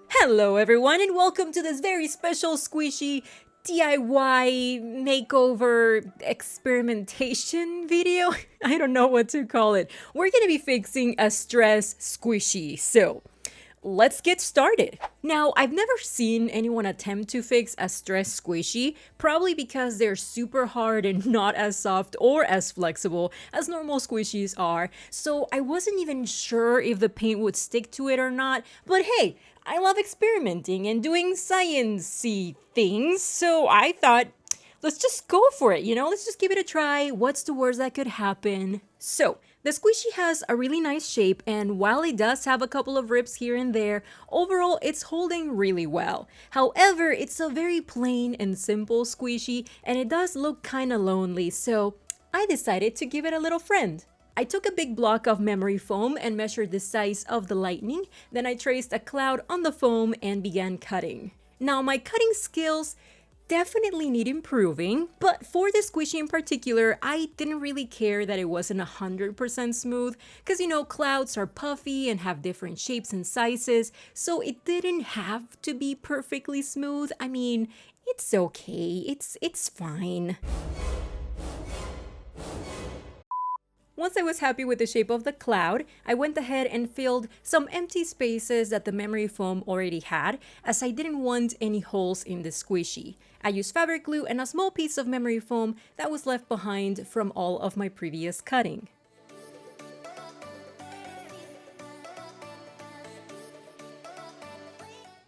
Hello everyone and welcome to this very special squishy DIY makeover experimentation video. I don't know what to call it. We're gonna be fixing a stress squishy, so let's get started. Now, I've never seen anyone attempt to fix a stress squishy, probably because they're super hard and not as soft or as flexible as normal squishies are, so I wasn't even sure if the paint would stick to it or not, but hey, I love experimenting and doing science-y things, so I thought, let's just go for it, let's just give it a try. What's the worst that could happen? So, the squishy has a really nice shape, and while it does have a couple of rips here and there, overall it's holding really well. However, it's a very plain and simple squishy, and it does look kinda lonely, so I decided to give it a little friend. I took a big block of memory foam and measured the size of the lightning, then I traced a cloud on the foam and began cutting. Now, my cutting skills definitely need improving, but for the squishy in particular, I didn't really care that it wasn't 100% smooth, because clouds are puffy and have different shapes and sizes, so it didn't have to be perfectly smooth. I mean, it's okay, it's fine. Once I was happy with the shape of the cloud, I went ahead and filled some empty spaces that the memory foam already had, as I didn't want any holes in the squishy. I used fabric glue and a small piece of memory foam that was left behind from all of my previous cutting.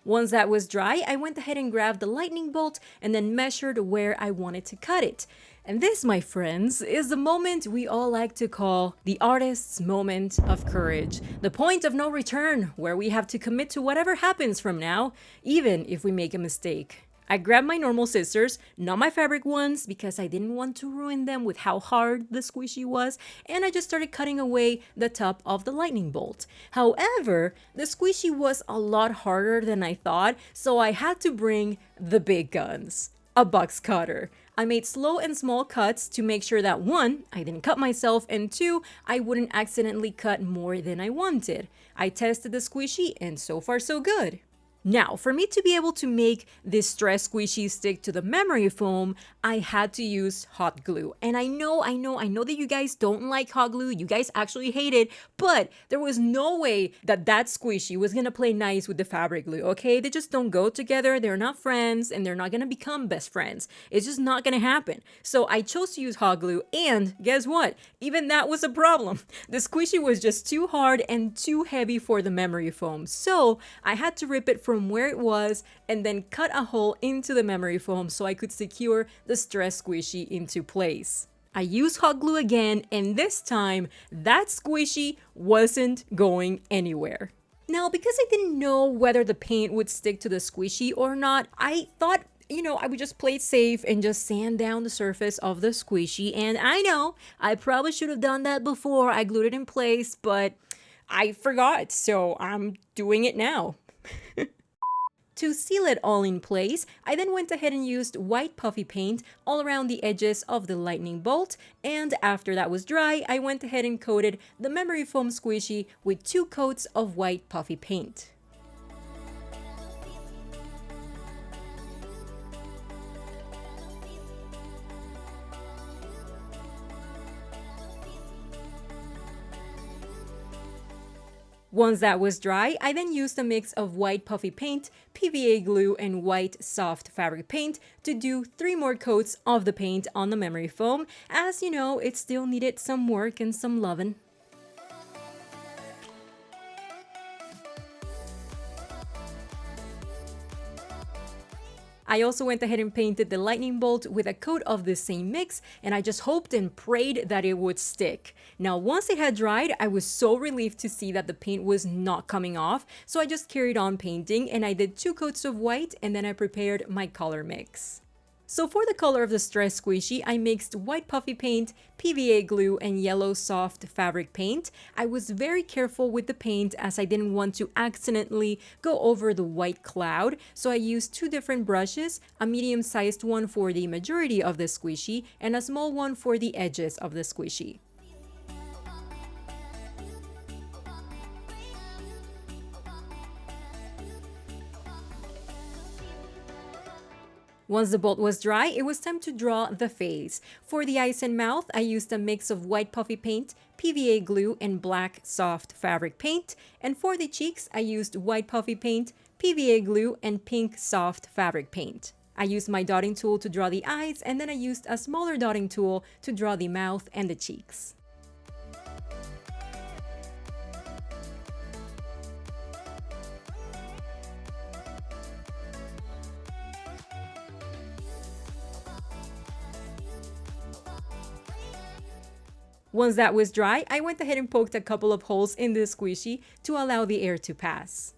Once that was dry, I went ahead and grabbed the lightning bolt and then measured where I wanted to cut it. And this, my friends, is the moment we all like to call the artist's moment of courage. The point of no return, where we have to commit to whatever happens from now, even if we make a mistake. I grabbed my normal scissors, not my fabric ones, because I didn't want to ruin them with how hard the squishy was, and I just started cutting away the top of the lightning bolt. However, the squishy was a lot harder than I thought, so I had to bring the big guns. A box cutter. I made slow and small cuts to make sure that 1, I didn't cut myself, and 2, I wouldn't accidentally cut more than I wanted. I tested the squishy, and so far so good. Now, for me to be able to make this stress squishy stick to the memory foam, I had to use hot glue. And I know that you guys don't like hot glue, you guys actually hate it, but there was no way that squishy was gonna play nice with the fabric glue, okay? They just don't go together, they're not friends, and they're not gonna become best friends. It's just not gonna happen. So I chose to use hot glue, and guess what? Even that was a problem. The squishy was just too hard and too heavy for the memory foam. So I had to rip it from where it was and then cut a hole into the memory foam so I could secure the stress squishy into place. I used hot glue again, and this time that squishy wasn't going anywhere. Now, because I didn't know whether the paint would stick to the squishy or not, I thought I would just play it safe and just sand down the surface of the squishy. And I know I probably should have done that before I glued it in place, but I forgot, so I'm doing it now. To seal it all in place, I then went ahead and used white puffy paint all around the edges of the lightning bolt, and after that was dry, I went ahead and coated the memory foam squishy with 2 coats of white puffy paint. Once that was dry, I then used a mix of white puffy paint, PVA glue, and white soft fabric paint to do 3 more coats of the paint on the memory foam, as it still needed some work and some lovin'. I also went ahead and painted the lightning bolt with a coat of the same mix, and I just hoped and prayed that it would stick. Now, once it had dried, I was so relieved to see that the paint was not coming off, so I just carried on painting, and I did 2 coats of white, and then I prepared my color mix. So for the color of the stress squishy, I mixed white puffy paint, PVA glue, and yellow soft fabric paint. I was very careful with the paint as I didn't want to accidentally go over the white cloud, so I used two different brushes, a medium-sized one for the majority of the squishy and a small one for the edges of the squishy. Once the bolt was dry, it was time to draw the face. For the eyes and mouth, I used a mix of white puffy paint, PVA glue, and black soft fabric paint. And for the cheeks, I used white puffy paint, PVA glue, and pink soft fabric paint. I used my dotting tool to draw the eyes, and then I used a smaller dotting tool to draw the mouth and the cheeks. Once that was dry, I went ahead and poked a couple of holes in the squishy to allow the air to pass.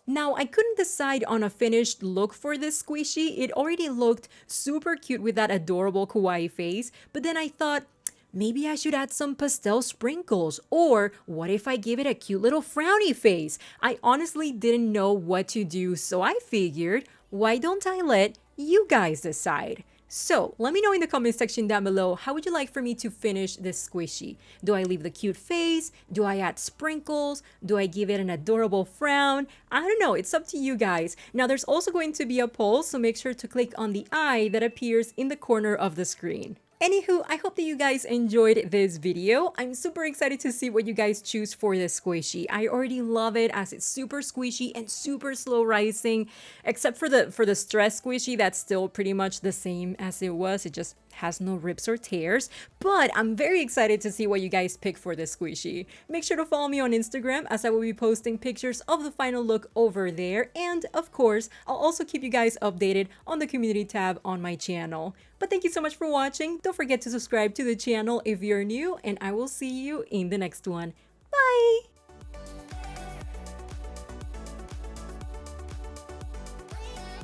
Now, I couldn't decide on a finished look for this squishy. It already looked super cute with that adorable kawaii face, but then I thought, maybe I should add some pastel sprinkles, or what if I give it a cute little frowny face? I honestly didn't know what to do, so I figured, why don't I let you guys decide? So let me know in the comment section down below, how would you like for me to finish this squishy? Do I leave the cute face? Do I add sprinkles? Do I give it an adorable frown? I don't know, it's up to you guys. Now there's also going to be a poll, so make sure to click on the eye that appears in the corner of the screen. Anywho, I hope that you guys enjoyed this video. I'm super excited to see what you guys choose for this squishy. I already love it as it's super squishy and super slow rising, except for the stress squishy that's still pretty much the same as it was. It just has no rips or tears, but I'm very excited to see what you guys pick for this squishy. Make sure to follow me on Instagram as I will be posting pictures of the final look over there, and of course, I'll also keep you guys updated on the community tab on my channel. But thank you so much for watching. Don't forget to subscribe to the channel if you're new, and I will see you in the next one. Bye!